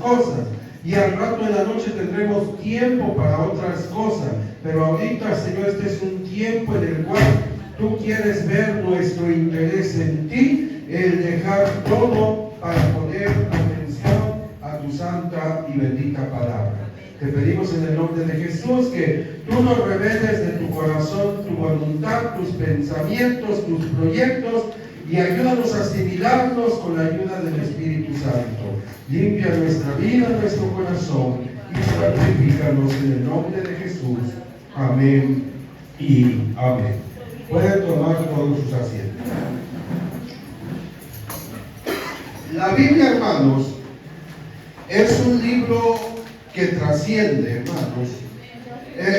cosas. Y al rato en la noche tendremos tiempo para otras cosas. Pero ahorita, Señor, este es un tiempo en el cual tú quieres ver nuestro interés en ti, el dejar todo para poner atención a tu santa y bendita palabra. Te pedimos en el nombre de Jesús que tú nos reveles de tu corazón, tu voluntad, tus pensamientos, tus proyectos, y ayúdanos a asimilarlos con la ayuda del Espíritu Santo. Limpia nuestra vida, nuestro corazón, y santifícanos en el nombre de Jesús. Amén y amén. Pueden tomar todos sus asientos. La Biblia, hermanos, es un libro que trasciende, hermanos.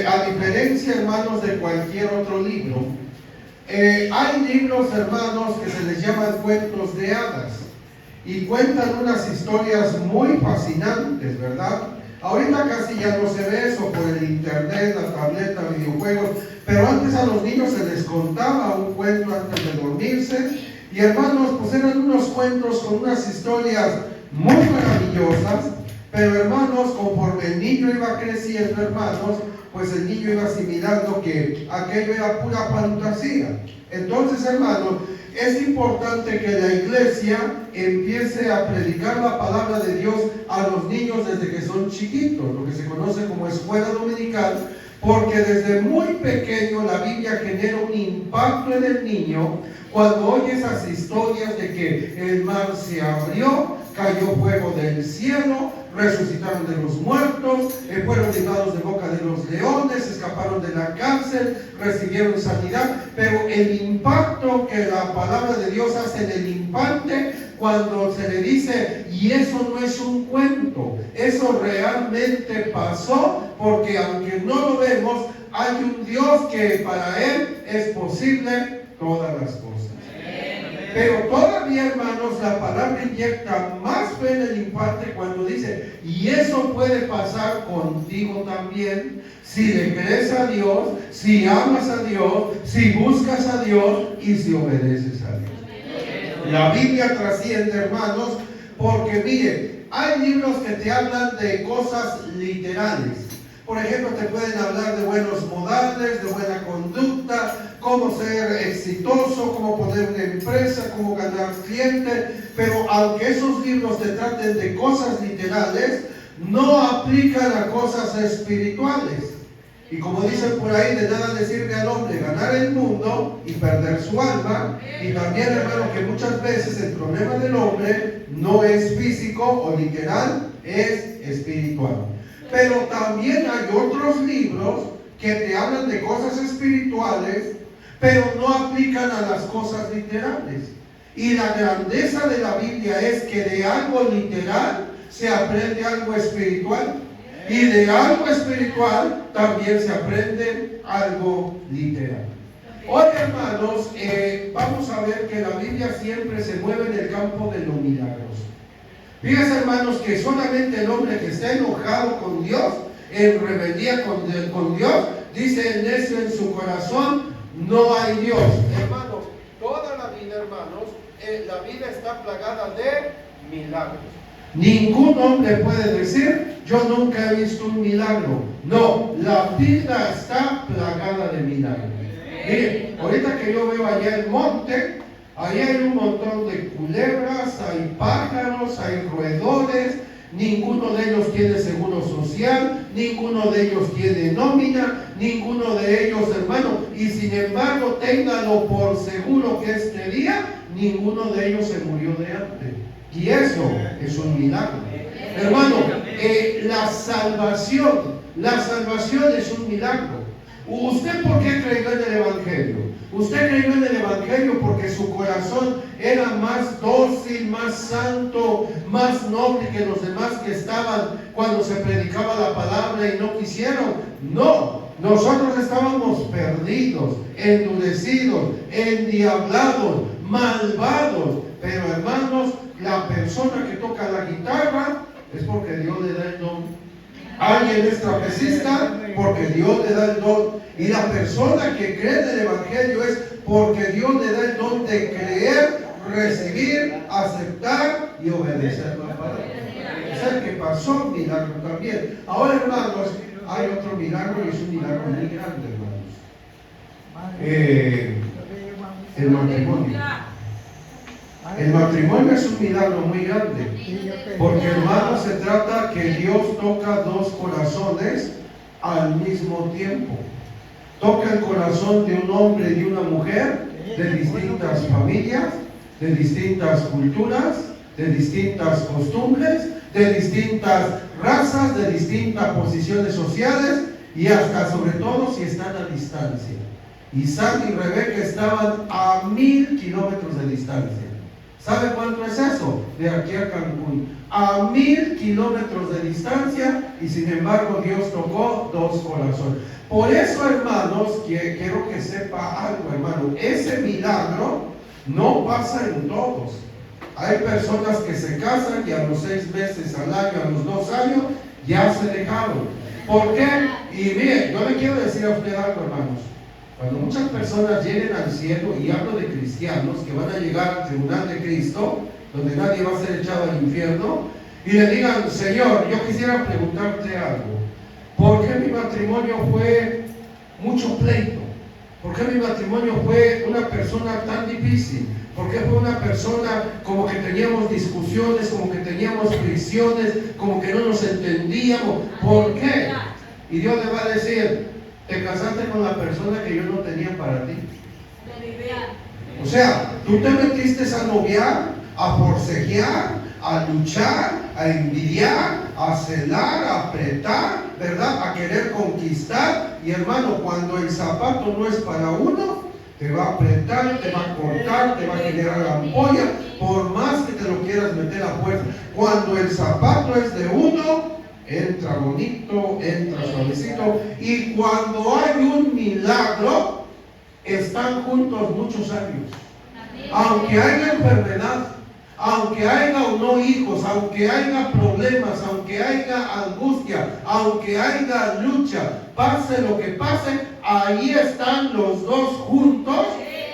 A diferencia, hermanos, de cualquier otro libro, hay libros, hermanos, que se les llaman cuentos de hadas y cuentan unas historias muy fascinantes, ¿verdad? Ahorita casi ya no se ve eso por el internet, la tableta, videojuegos, pero antes a los niños se les contaba un cuento antes de dormirse, y hermanos, pues eran unos cuentos con unas historias muy maravillosas, pero hermanos, conforme el niño iba creciendo, hermanos, pues el niño iba asimilando que aquello era pura fantasía. Entonces, hermanos, es importante que la iglesia empiece a predicar la palabra de Dios a los niños desde que son chiquitos, lo que se conoce como escuela dominical, porque desde muy pequeño la Biblia genera un impacto en el niño cuando oye esas historias de que el mar se abrió, cayó fuego del cielo, resucitaron de los muertos, fueron librados de boca de los leones, escaparon de la cárcel, recibieron sanidad. Pero el impacto que la palabra de Dios hace en el infante, cuando se le dice, y eso no es un cuento, eso realmente pasó, porque aunque no lo vemos, hay un Dios que para Él es posible todas las cosas. Pero todavía, hermanos, la palabra inyecta más fe en el infante cuando dice, y eso puede pasar contigo también, si le crees a Dios, si amas a Dios, si buscas a Dios y si obedeces a Dios. La Biblia trasciende, hermanos, porque mire, hay libros que te hablan de cosas literales. Por ejemplo, te pueden hablar de buenos modales, de buena conducta, cómo ser exitoso, cómo poner una empresa, cómo ganar clientes. Pero aunque esos libros te traten de cosas literales, no aplican a cosas espirituales. Y como dicen por ahí, de nada le sirve al hombre ganar el mundo y perder su alma. Y también, hermano, que muchas veces el problema del hombre no es físico o literal, es espiritual. Pero también hay otros libros que te hablan de cosas espirituales, pero no aplican a las cosas literales. Y la grandeza de la Biblia es que de algo literal se aprende algo espiritual, y de algo espiritual también se aprende algo literal. Hoy, hermanos, vamos a ver que la Biblia siempre se mueve en el campo de lo milagroso. Fíjense, hermanos, que solamente el hombre que está enojado con Dios, en rebeldía con Dios, dice el necio en su corazón, no hay Dios. Hermanos, toda la vida, hermanos, la vida está plagada de milagros. Ningún hombre puede decir, yo nunca he visto un milagro. No, la vida está plagada de milagros. Miren, ahorita que yo veo allá el monte, ahí hay un montón de culebras, hay pájaros, hay roedores, ninguno de ellos tiene seguro social, ninguno de ellos tiene nómina, ninguno de ellos, hermano, y sin embargo, téngalo por seguro que este día, ninguno de ellos se murió de hambre. Y eso es un milagro. Hermano, la salvación es un milagro. ¿Usted por qué creyó en el Evangelio? Usted creyó en el Evangelio porque su corazón era más dócil, más santo, más noble que los demás que estaban cuando se predicaba la palabra y no quisieron. No, nosotros estábamos perdidos, endurecidos, endiablados, malvados. Pero, hermanos, la persona que toca la guitarra es porque Dios le da el don. Alguien es trapecista porque Dios le da el don. Y la persona que cree en el Evangelio es porque Dios le da el don de creer, recibir, aceptar y obedecer la palabra. ser que pasó un milagro también. Ahora, hermanos, hay otro milagro y es un milagro muy grande, hermanos. El matrimonio. El matrimonio es un milagro muy grande, porque, hermanos, se trata que Dios toca dos corazones al mismo tiempo. Toca el corazón de un hombre y de una mujer de distintas familias, de distintas culturas, de distintas costumbres, de distintas razas, de distintas posiciones sociales y hasta, sobre todo, si están a distancia. Isaac y Rebeca estaban a 1000 kilómetros de distancia. ¿Sabe cuánto es eso? De aquí a Cancún. A 1000 kilómetros de distancia, y sin embargo Dios tocó dos corazones. Por eso, hermanos, quiero que sepa algo, hermano. Ese milagro no pasa en todos. Hay personas que se casan y a los 6 meses, al año, a los 2 años, ya se dejaron. ¿Por qué? Y miren, yo le quiero decir a usted algo, hermanos. Cuando muchas personas lleguen al cielo, y hablo de cristianos que van a llegar al tribunal de Cristo, donde nadie va a ser echado al infierno, y le digan: Señor, yo quisiera preguntarte algo. ¿Por qué mi matrimonio fue mucho pleito? ¿Por qué mi matrimonio fue una persona tan difícil? ¿Por qué fue una persona como que teníamos discusiones, como que teníamos fricciones, como que no nos entendíamos? ¿Por qué? Y Dios le va a decir: te casaste con la persona que yo no tenía para ti. O sea, tú te metiste a noviar, a forcejear, a luchar, a envidiar, a celar, a apretar, ¿verdad? A querer conquistar. Y, hermano, cuando el zapato no es para uno, te va a apretar, te va a cortar, te va a generar ampolla, por más que te lo quieras meter a fuerza. Cuando el zapato es de uno, entra bonito, entra suavecito, y cuando hay un milagro, están juntos muchos años. Aunque haya enfermedad, aunque haya o no hijos, aunque haya problemas, aunque haya angustia, aunque haya lucha, pase lo que pase, ahí están los dos juntos,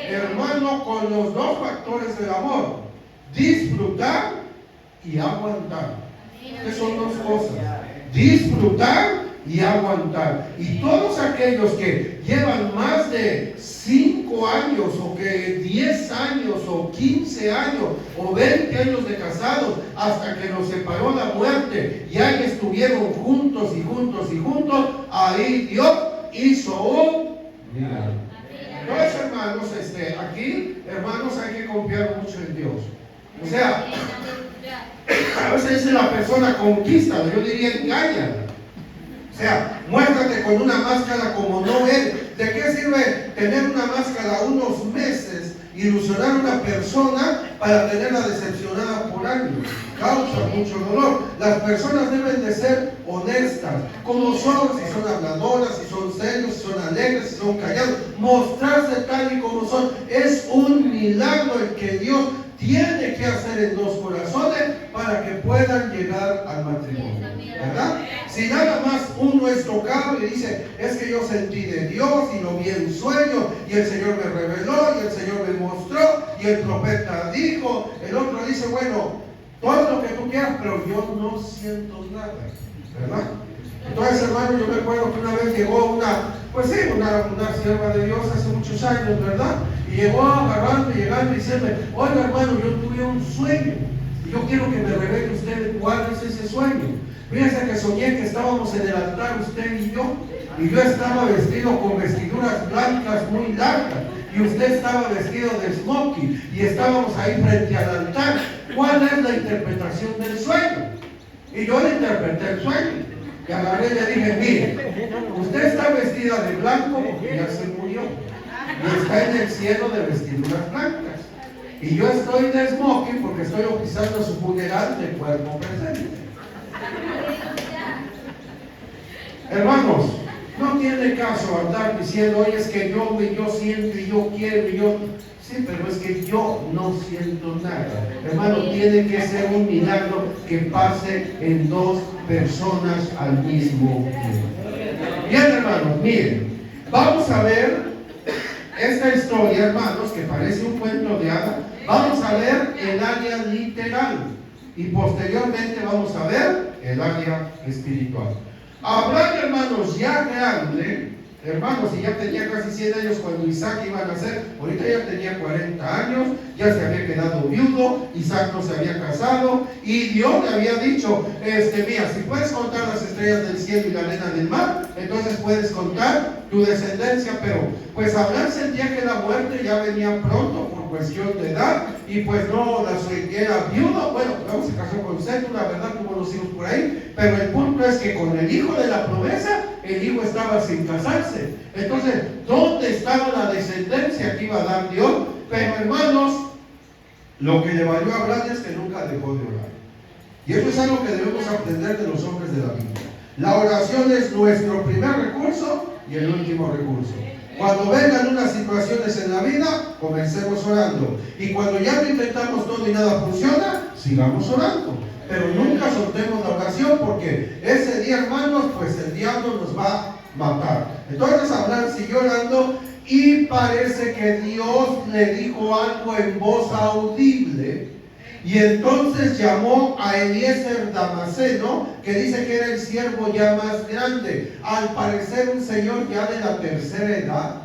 hermano, con los dos factores del amor: disfrutar y aguantar. Que son dos cosas: disfrutar y aguantar. Y todos aquellos que llevan más de 5 años, o que 10 años, o 15 años, o 20 años de casados, hasta que los separó la muerte, y ahí estuvieron juntos y juntos y juntos, ahí Dios hizo un milagro. Entonces, hermanos, aquí, hermanos, hay que confiar mucho en Dios. O sea, a veces dice la persona: conquista, yo diría engaña. O sea, muéstrate con una máscara como no eres. ¿De qué sirve tener una máscara unos meses, ilusionar a una persona para tenerla decepcionada por años? Causa mucho dolor. Las personas deben de ser honestas, como son, si son habladoras, si son serios, si son alegres, si son callados. Mostrarse tal y como son. Es un milagro el que Dios tiene que hacer en dos corazones para que puedan llegar al matrimonio, ¿verdad? Si nada más uno es tocado y dice: es que yo sentí de Dios y lo vi en sueño, y el Señor me reveló, y el Señor me mostró, y el profeta dijo, el otro dice: bueno, todo lo que tú quieras, pero yo no siento nada, ¿verdad? Entonces, hermano, yo me acuerdo que una vez llegó una sierva de Dios hace muchos años, ¿verdad? Y llegó agarrando y llegando y diciendo: oiga, hermano, yo tuve un sueño y yo quiero que me revele usted cuál es ese sueño. Fíjense que soñé que estábamos en el altar, usted y yo estaba vestido con vestiduras blancas muy largas, y usted estaba vestido de smoking, y estábamos ahí frente al altar. ¿Cuál es la interpretación del sueño? Y yo le interpreté el sueño. Y agarré y le dije: mire, usted está vestida de blanco porque ya se murió, y está en el cielo de vestiduras blancas. Y yo estoy de smoking porque estoy oficiando su funeral de cuerpo presente. Hermanos, no tiene caso andar diciendo: oye, es que yo siento y yo quiero y yo... Sí, pero es que yo no siento nada. Hermano, tiene que ser un milagro que pase en dos personas al mismo tiempo. Bien, hermanos, miren, vamos a ver esta historia, hermanos, que parece un cuento de hadas. Vamos a ver el área literal. y posteriormente vamos a ver el área espiritual. Abraham, hermanos, ya grande, hermanos, y ya tenía casi 100 años cuando Isaac iba a nacer, ahorita ya tenía 40 años, ya se había quedado viudo, Isaac no se había casado, y Dios le había dicho, mira, si puedes contar las estrellas del cielo y la arena del mar, entonces puedes contar tu descendencia, pero pues Abraham sentía que la muerte ya venía pronto por cuestión de edad, y pues no, era viudo, bueno, luego se casó con Setu, la verdad tuvo unos hijos por ahí, pero el punto es que con el hijo de la promesa, el hijo estaba sin casarse. Entonces, ¿dónde estaba la descendencia que iba a dar Dios? Pero hermanos, lo que le valió a Abraham es que nunca dejó de orar. Y eso es algo que debemos aprender de los hombres de la Biblia. La oración es nuestro primer recurso y el último recurso. Cuando vengan unas situaciones en la vida, comencemos orando. Y cuando ya lo intentamos todo y nada funciona, sigamos orando. Pero nunca soltemos la oración, porque ese día, hermanos, pues el diablo nos va a matar. Entonces Abraham siguió orando y parece que Dios le dijo algo en voz audible. Y entonces llamó a Eliezer Damaseno, que dice que era el siervo ya más grande. Al parecer un señor ya de la tercera edad,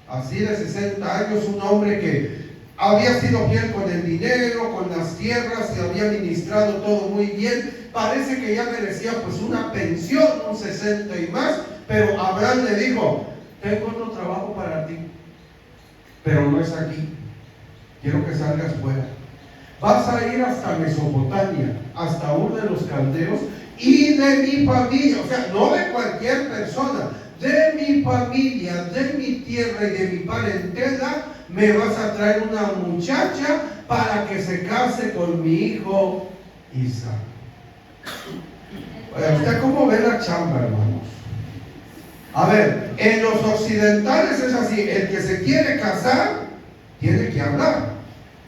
así de 60 años, un hombre que había sido fiel con el dinero, con las tierras, y había ministrado todo muy bien. Parece que ya merecía pues una pensión, un 60 y más, pero Abraham le dijo, tengo otro trabajo para ti, pero no es aquí, quiero que salgas fuera. Vas a ir hasta Mesopotamia, hasta Ur de los Caldeos, y de mi familia, o sea, no de cualquier persona, de mi familia, de mi tierra y de mi parentela, me vas a traer una muchacha para que se case con mi hijo Isaac. ¿Usted cómo ve la chamba, hermanos? A ver, en los occidentales es así, el que se quiere casar, tiene que hablar.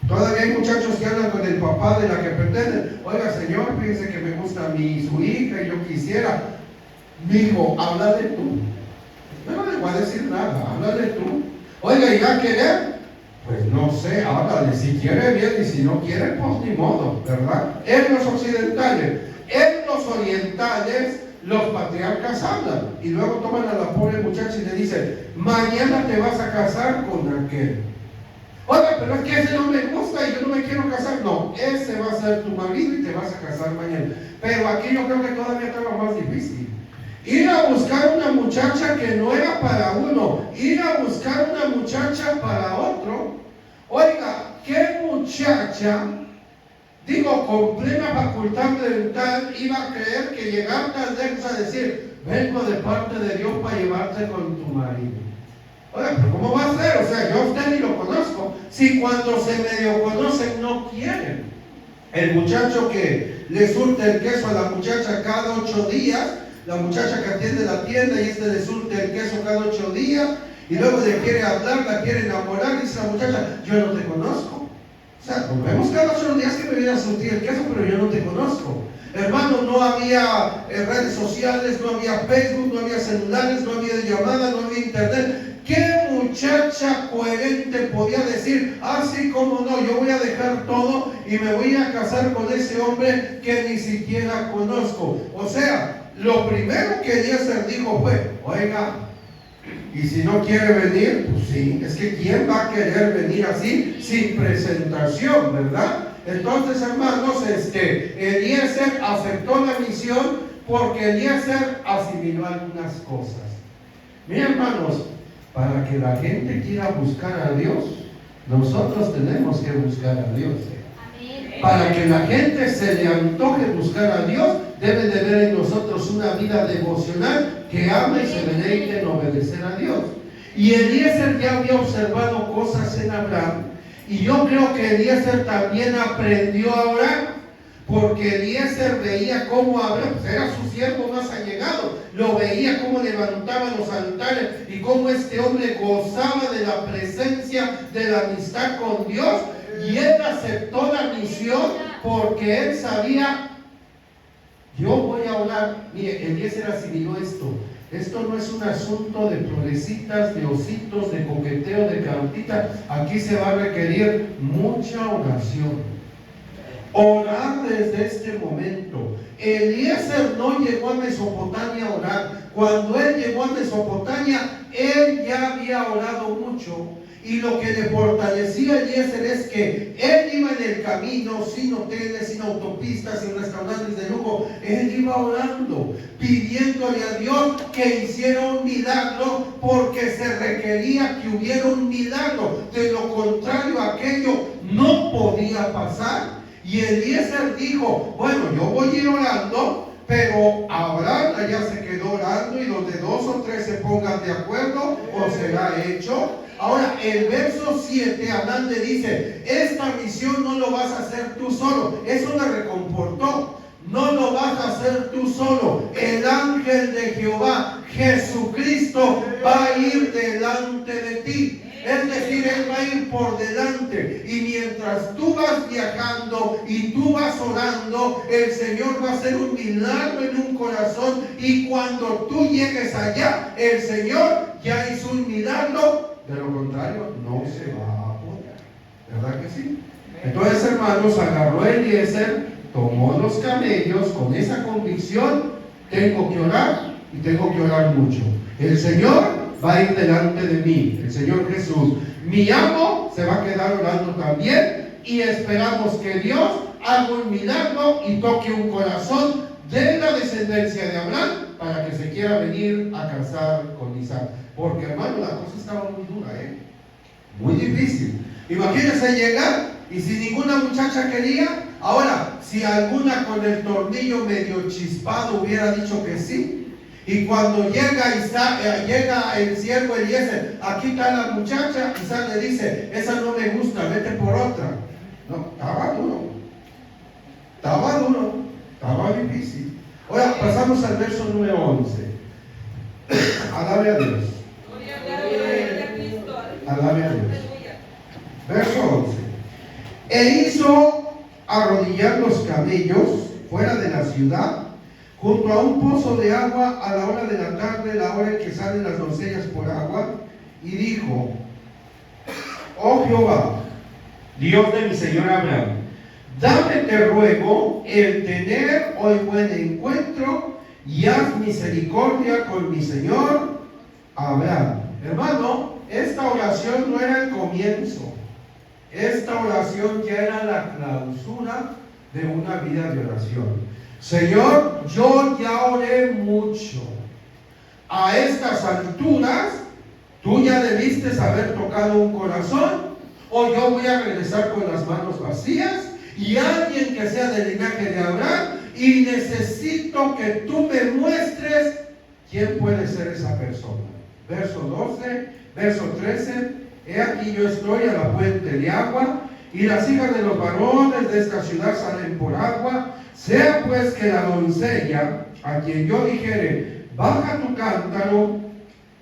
Todavía hay muchachos que hablan con el papá de la que pretenden. Oiga, señor, fíjese que me gusta su hija y yo quisiera. Mijo, háblale tú. Yo no le voy a decir nada, háblale tú. Oiga, ¿y va a querer? Pues no sé, háblale. Si quiere bien y si no quiere, pues ni modo, ¿verdad? En los occidentales. En los orientales, los patriarcas hablan. Y luego toman a la pobre muchacha y le dicen, mañana te vas a casar con aquel. Oiga, pero es que ese no me gusta y yo no me quiero casar. No, ese va a ser tu marido y te vas a casar mañana. Pero aquí yo creo que todavía estaba más difícil. Ir a buscar una muchacha que no era para uno, ir a buscar una muchacha para otro. Oiga, ¿qué muchacha, digo, con plena facultad mental, iba a creer que llegar tan lejos a decir, vengo de parte de Dios para llevarte con tu marido? Oiga, pero ¿cómo va a ser? O sea, yo a usted ni lo conozco. Si cuando se medio conocen no quieren. El muchacho que le surte el queso a la muchacha cada 8 días, la muchacha que atiende la tienda y le surte el queso cada 8 días, y luego le quiere hablar, la quiere enamorar, dice la muchacha, yo no te conozco. O sea, nos vemos cada 8 días que me viene a surtir el queso, pero yo no te conozco. Hermano, no había redes sociales, no había Facebook, no había celulares, no había llamadas, no había internet. ¿Qué muchacha coherente podía decir, así como no, yo voy a dejar todo y me voy a casar con ese hombre que ni siquiera conozco? O sea, lo primero que Eliezer dijo fue, oiga, y si no quiere venir, pues sí, es que ¿quién va a querer venir así sin presentación, verdad? Entonces, hermanos, Eliezer aceptó la misión porque Eliezer asimiló algunas cosas. Miren, hermanos, para que la gente quiera buscar a Dios, nosotros tenemos que buscar a Dios. Para que la gente se le antoje buscar a Dios, debe de ver en nosotros una vida devocional que ama y se deleite en obedecer a Dios. Y Eliezer ya había observado cosas en Abraham, y yo creo que Eliezer también aprendió a orar, porque Eliezer veía cómo Abraham, pues era su siervo más allegado, lo veía cómo levantaba los altares y cómo este hombre gozaba de la presencia, de la amistad con Dios, y él aceptó la misión porque él sabía, yo voy a orar. Mire, Eliezer asimiló esto. Esto no es un asunto de florecitas, de ositos, de coqueteo, de cartita. Aquí se va a requerir mucha oración. Orar desde este momento. Eliezer no llegó a Mesopotamia a orar. Cuando él llegó a Mesopotamia, él ya había orado mucho. Y lo que le fortalecía a Eliezer es que él iba en el camino, sin hoteles, sin autopistas, sin restaurantes de lujo. Él iba orando, pidiéndole a Dios que hiciera un milagro, porque se requería que hubiera un milagro. De lo contrario, aquello no podía pasar. Y Eliezer dijo: bueno, yo voy a ir orando, pero Abraham allá se quedó orando, y donde 2 o 3 se pongan de acuerdo, o será hecho. Ahora, el verso 7, Abraham le dice: esta misión no lo vas a hacer tú solo. Eso le reconfortó. No lo vas a hacer tú solo. El ángel de Jehová, Jesucristo, va a ir delante de ti. Es decir, Él va a ir por delante, y mientras tú vas viajando y tú vas orando, el Señor va a hacer un milagro en un corazón, y cuando tú llegues allá, el Señor ya hizo un milagro. De lo contrario, no se va a poder. ¿Verdad que sí? Entonces, hermanos, agarró Eliezer, tomó los camellos con esa convicción: tengo que orar, y tengo que orar mucho. El Señor va a ir delante de mí, el Señor Jesús. Mi amo se va a quedar orando también, y esperamos que Dios haga un milagro y toque un corazón de la descendencia de Abraham para que se quiera venir a casar con Isaac. Porque, hermano, la cosa estaba muy dura, muy difícil. Imagínense llegar y si ninguna muchacha quería. Ahora, si alguna con el tornillo medio chispado hubiera dicho que sí, y cuando llega el siervo Eliezer: aquí está la muchacha, Isaac le dice: esa no me gusta, vete por otra. No, estaba duro, estaba difícil. Ahora pasamos al verso número 11. Alabe a Dios. Alabe a Dios. Verso 11. E hizo arrodillar los camellos fuera de la ciudad, junto a un pozo de agua, a la hora de la tarde, la hora en que salen las doncellas por agua, y dijo: oh Jehová, Dios de mi señor Abraham, dame, te ruego, el tener hoy buen encuentro, y haz misericordia con mi señor Abraham. Hermano, esta oración no era el comienzo. Esta oración ya era la clausura de una vida de oración. Señor, yo ya oré mucho. A estas alturas, tú ya debiste haber tocado un corazón, o yo voy a regresar con las manos vacías, y alguien que sea del linaje de Abraham, y necesito que tú me muestres quién puede ser esa persona. Verso 12, verso 13: he aquí yo estoy a la fuente de agua, y las hijas de los varones de esta ciudad salen por agua. Sea pues que la doncella, a quien yo dijere: baja tu cántaro,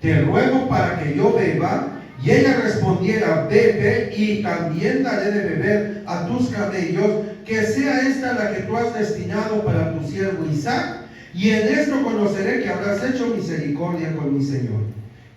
te ruego para que yo beba, y ella respondiera: bebe, y también daré de beber a tus camellos, que sea esta la que tú has destinado para tu siervo Isaac, y en esto conoceré que habrás hecho misericordia con mi Señor.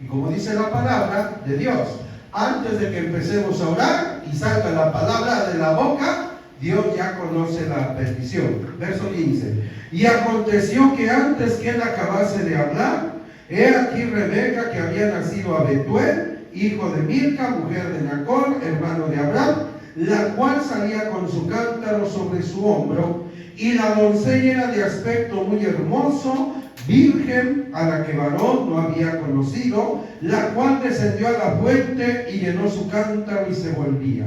Y como dice la palabra de Dios, antes de que empecemos a orar y salga la palabra de la boca, Dios ya conoce la petición. Verso 15. Y aconteció que antes que él acabase de hablar, he aquí Rebeca, que había nacido a Betuel, hijo de Milca, mujer de Nacor, hermano de Abraham, la cual salía con su cántaro sobre su hombro, y la doncella era de aspecto muy hermoso, virgen, a la que varón no había conocido, la cual descendió a la fuente y llenó su cántaro y se volvía.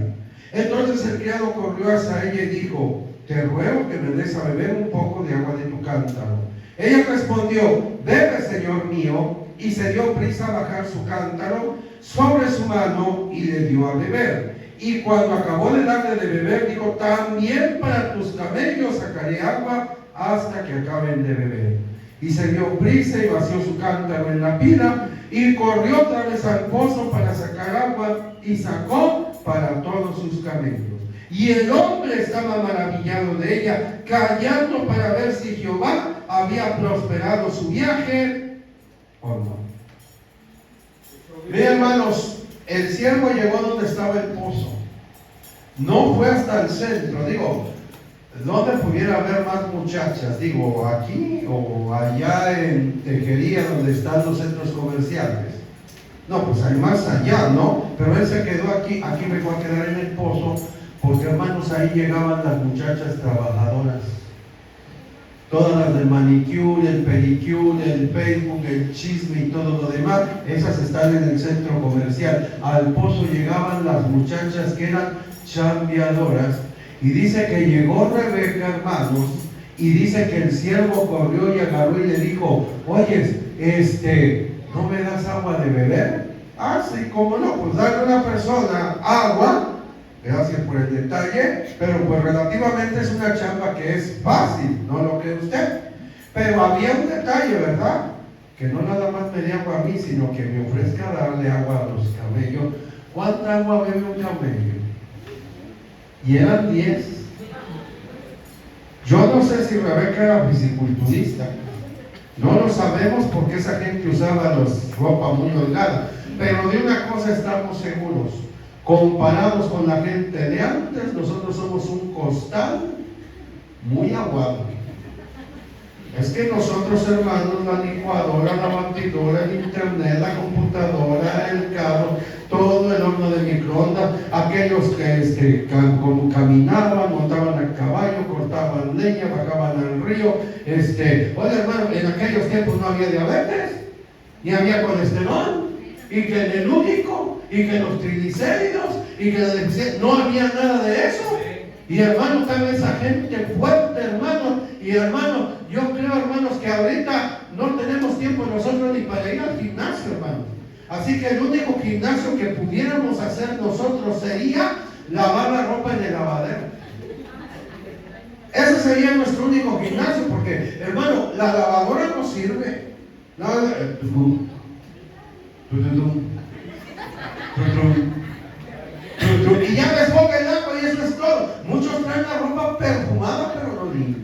Entonces el criado corrió hacia ella y dijo: te ruego que me des a beber un poco de agua de tu cántaro. Ella respondió: bebe, señor mío, y se dio prisa a bajar su cántaro sobre su mano y le dio a beber. Y cuando acabó de darle de beber, dijo: también para tus camellos sacaré agua hasta que acaben de beber. Y se dio prisa y vació su cántaro en la pila, y corrió otra vez al pozo para sacar agua, y sacó para todos sus camellos. Y el hombre estaba maravillado de ella, callando para ver si Jehová había prosperado su viaje o no. Miren, hermanos, el siervo llegó donde estaba el pozo. No fue hasta el centro. Digo, ¿dónde pudiera haber más muchachas? Digo, aquí o allá en Tejería, donde están los centros comerciales. No, pues hay más allá, ¿no? Pero él se quedó aquí me voy a quedar en el Pozo, porque hermanos, ahí llegaban las muchachas trabajadoras. Todas las del manicure, el pedicure, el Facebook, el chisme y todo lo demás, esas están en el centro comercial. Al Pozo llegaban las muchachas que eran chambeadoras. Y dice que llegó Rebeca, hermanos, y dice que el siervo corrió y agarró y le dijo, oye, ¿no me das agua de beber? Ah, sí, cómo no, pues darle a una persona agua, gracias por el detalle, pero pues relativamente es una chamba que es fácil, ¿no lo cree usted? Pero había un detalle, ¿verdad? Que no nada más me dé agua a mí, sino que me ofrezca darle agua a los camellos. ¿Cuánta agua bebe un camello? Y eran 10. Yo no sé si Rebeca era pisciculturista. No lo sabemos porque esa gente usaba ropa muy holgada. Pero de una cosa estamos seguros. Comparados con la gente de antes, nosotros somos un costal muy aguado. Es que nosotros, hermanos, la licuadora, la batidora, el internet, la computadora, el carro, todo el horno de microondas, aquellos que como caminaban, montaban a caballo, cortaban leña, bajaban al río. Oye, hermano, en aquellos tiempos no había diabetes, ni había colesterol, y que el único, y que los triglicéridos, y que la deficiencia, no había nada de eso. Y hermano, estaba esa gente fuerte, hermano. Y hermano, yo creo, hermanos, que ahorita no tenemos tiempo nosotros ni para ir al gimnasio, hermanos. Así que el único gimnasio que pudiéramos hacer nosotros sería lavar la ropa en el lavadero. Ese sería nuestro único gimnasio, porque, hermano, la lavadora no sirve. Y ya desfoga el agua y eso es todo. Muchos traen la ropa perfumada, pero no limpia.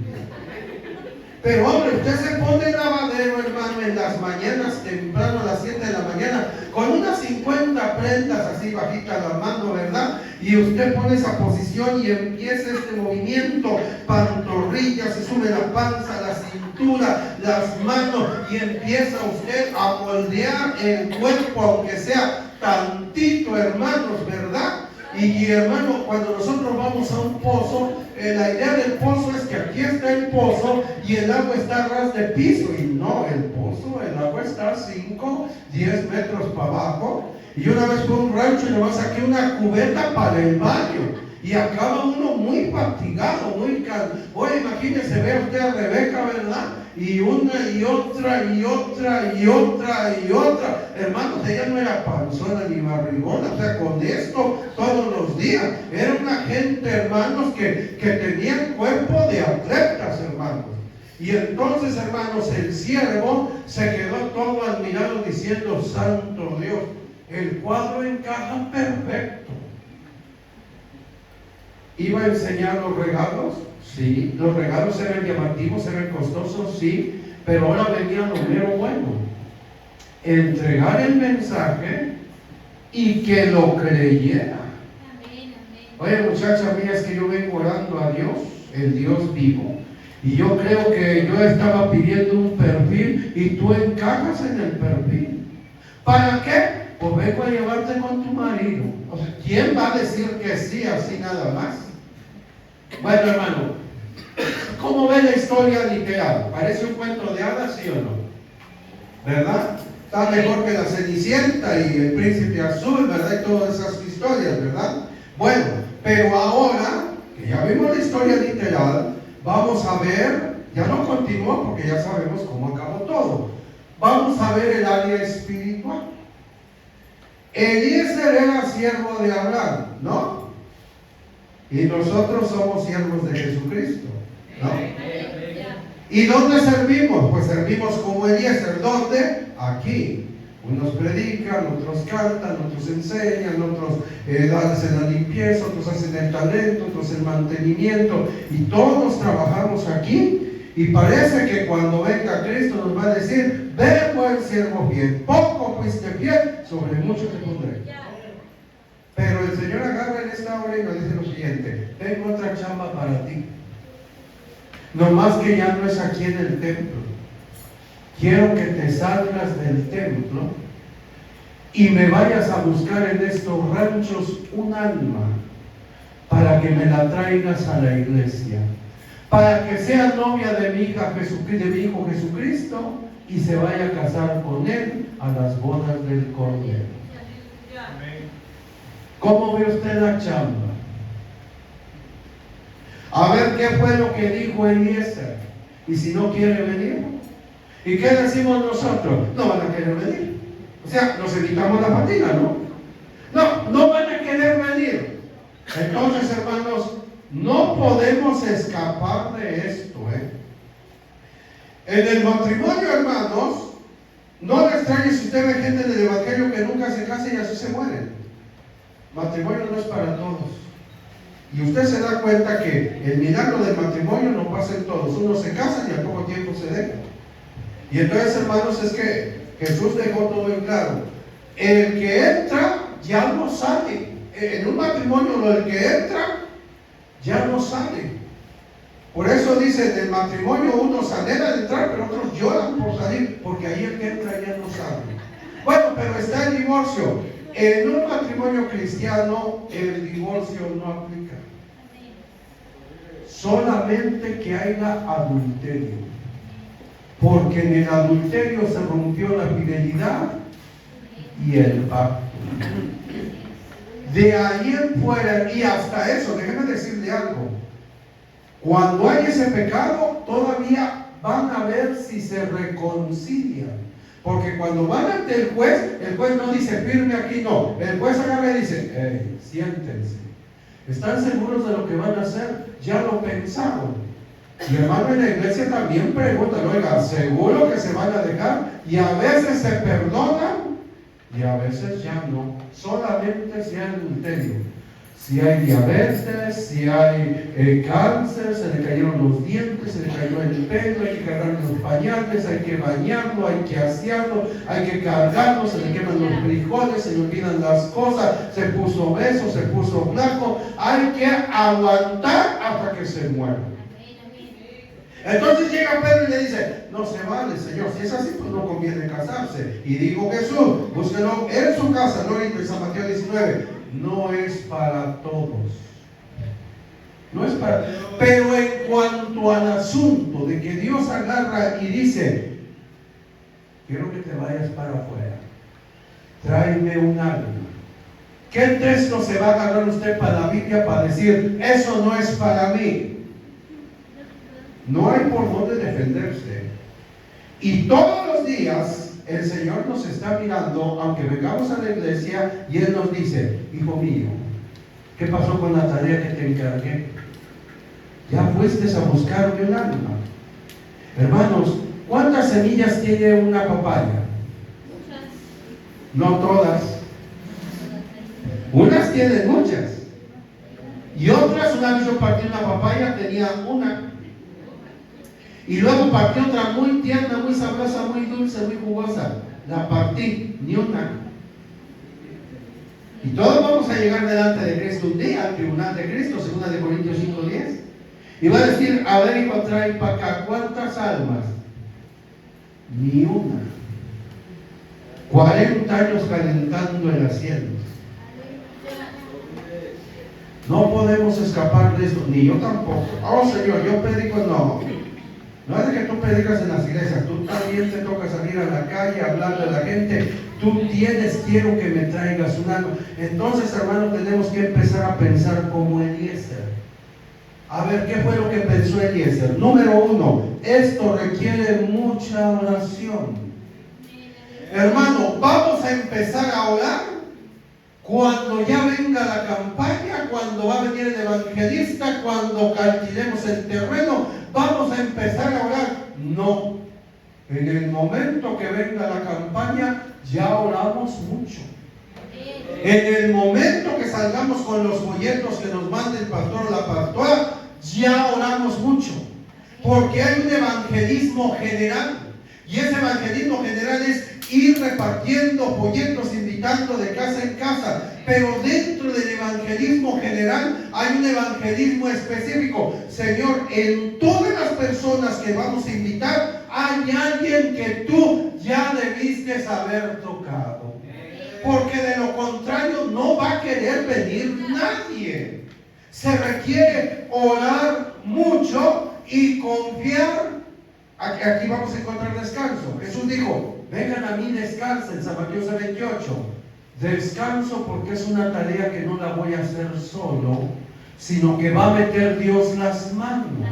Pero hombre, usted se pone el lavadero, hermano, en las mañanas, temprano a las 7 de la mañana, con unas 50 prendas así bajitas la mano, ¿verdad? Y usted pone esa posición y empieza este movimiento, pantorrillas, se sube la panza, la cintura, las manos, y empieza usted a moldear el cuerpo, aunque sea tantito, hermanos, ¿verdad? Y hermano, cuando nosotros vamos a un pozo, la idea del pozo es que aquí está el pozo y el agua está a ras de piso. Y no, el agua está 5, 10 metros para abajo. Y una vez fue a un rancho y nomás saqué una cubeta para el baño. Y acaba uno muy fatigado, muy cansado. Oye, imagínese, ve usted a Rebeca, ¿verdad? Y una y otra y otra y otra y otra. Hermanos, ella no era panzona ni barrigona, o sea, con esto todos los días. Era una gente, hermanos, que tenía el cuerpo de atletas, hermanos. Y entonces, hermanos, el siervo se quedó todo admirado diciendo, santo Dios, el cuadro encaja perfecto. ¿Iba a enseñar los regalos? Sí. Los regalos eran llamativos, eran costosos, sí. Pero ahora venía lo mero bueno. Entregar el mensaje y que lo creyera. Oye, muchacha mía, es que yo vengo orando a Dios, el Dios vivo. Y yo creo que yo estaba pidiendo un perfil y tú encajas en el perfil. ¿Para qué? Pues vengo a llevarte con tu marido. O sea, ¿quién va a decir que sí así nada más? Bueno, hermano, ¿cómo ve la historia literal? ¿Parece un cuento de hadas, sí o no? ¿Verdad? Está mejor que la Cenicienta y el Príncipe Azul, ¿verdad? Y todas esas historias, ¿verdad? Bueno, pero ahora, que ya vimos la historia literal, vamos a ver, ya no continúa porque ya sabemos cómo acabó todo. Vamos a ver el área espiritual. Eliezer era siervo de Abraham, ¿no? Y nosotros somos siervos de Jesucristo, ¿no? ¿Y dónde servimos? Pues servimos como Eliezer. ¿Dónde? Aquí. Unos predican, otros cantan, otros enseñan, otros hacen la limpieza, otros hacen el talento, otros el mantenimiento. Y todos trabajamos aquí. Y parece que cuando venga Cristo nos va a decir, ve buen siervo fiel, poco fuiste fiel, sobre mucho te pondré. Pero el Señor agarra en esta hora y nos dice lo siguiente, tengo otra chamba para ti. Nomás que ya no es aquí en el templo. Quiero que te salgas del templo y me vayas a buscar en estos ranchos un alma para que me la traigas a la iglesia, para que sea novia de mi hija Jesucristo, de mi hijo Jesucristo, y se vaya a casar con él a las bodas del Cordero. ¿Cómo ve usted la chamba? A ver qué fue lo que dijo Eliezer. Y si no quiere venir, ¿y qué decimos nosotros? No van a querer venir. O sea, nos evitamos la fatiga, ¿no? No van a querer venir. Entonces, hermanos, no podemos escapar de esto, En el matrimonio, hermanos, no le extrañe si usted ve gente del evangelio que nunca se casa y así se mueren. Matrimonio no es para todos. Y usted se da cuenta que el milagro del matrimonio no pasa en todos. Uno se casa y al poco tiempo se deja. Y entonces, hermanos, es que Jesús dejó todo en claro. El que entra ya no sale. En un matrimonio, el que entra ya no sale. Por eso dice, en el matrimonio unos anhelan entrar, pero otros lloran por salir, porque ahí el que entra ya no sale. Bueno, pero está el divorcio. En un matrimonio cristiano, el divorcio no aplica. Solamente que haya adulterio. Porque en el adulterio se rompió la fidelidad y el pacto. De ahí en fuera, y hasta eso, déjenme decirle algo. Cuando hay ese pecado, todavía van a ver si se reconcilian. Porque cuando van ante el juez no dice firme aquí, no. El juez agarra y dice, hey, siéntense. ¿Están seguros de lo que van a hacer? Ya lo pensaron. Y hermano, en la iglesia también preguntan, oiga, ¿seguro que se van a dejar? Y a veces se perdonan y a veces ya no. Solamente si hay adulterio. Si hay diabetes, si hay cáncer, se le cayeron los dientes, se le cayó el pelo, hay que cargar los pañales, hay que bañarlo, hay que asearlo, hay que cargarlo, se le queman los frijoles, se le olvidan las cosas, se puso obeso, se puso flaco, hay que aguantar hasta que se muera. Entonces llega Pedro y le dice, no se vale, Señor, si es así, pues no conviene casarse. Y dijo Jesús, búsquelo en su casa, no en San Mateo 19. No es para todos. No es para. Pero en cuanto al asunto de que Dios agarra y dice, quiero que te vayas para afuera, tráeme un alma. ¿Qué texto se va a agarrar usted para la Biblia para decir, eso no es para mí? No hay por dónde defenderse. Y todos los días el Señor nos está mirando, aunque vengamos a la iglesia, y Él nos dice, hijo mío, ¿qué pasó con la tarea que te encargué? Ya fuiste a buscarme un alma. Hermanos, ¿cuántas semillas tiene una papaya? No todas. Unas tienen muchas. Y otras, una vez yo partí una papaya, tenía una. Y luego partí otra muy tierna, muy sabrosa, muy dulce, muy jugosa. La partí, ni una. Y todos vamos a llegar delante de Cristo un día, al tribunal de Cristo, 2 Corintios 5:10. Y va a decir, a ver, hijo, trae para acá, ¿cuántas almas? Ni una. 40 años calentando el asiento. No podemos escapar de esto, ni yo tampoco. Oh, Señor, yo predico, no. No es de que tú predicas en las iglesias, tú también te toca salir a la calle hablando a la gente. Tú quiero que me traigas un alma. Entonces, hermano, tenemos que empezar a pensar como Eliezer. A ver, ¿qué fue lo que pensó Eliezer? Número 1, esto requiere mucha oración. Hermano, vamos a empezar a orar cuando ya venga la campaña, cuando va a venir el evangelista, cuando alquilemos el terreno. Vamos a empezar a orar. No. En el momento que venga la campaña, ya oramos mucho. En el momento que salgamos con los folletos que nos mande el pastor o la pastora, ya oramos mucho. Porque hay un evangelismo general. Y ese evangelismo general es ir repartiendo folletos, invitando de casa en casa, pero dentro del evangelismo general hay un evangelismo específico. Señor, en todas las personas que vamos a invitar hay alguien que tú ya debiste haber tocado, porque de lo contrario no va a querer venir nadie. Se requiere orar mucho y confiar. Aquí vamos a encontrar descanso. Jesús dijo: vengan a mí, descansen. San Mateo 28. Descanso porque es una tarea que no la voy a hacer solo, sino que va a meter Dios las manos.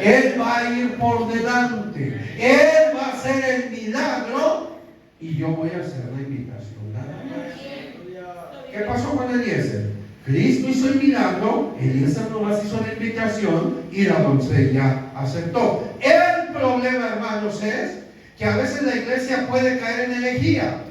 Él va a ir por delante. Él va a hacer el milagro y yo voy a hacer la invitación. Nada más. ¿Qué pasó con Eliezer? Cristo hizo el milagro, Eliezer nomás hizo la invitación y la doncella aceptó. El problema, hermanos, es que a veces la iglesia puede caer en herejía.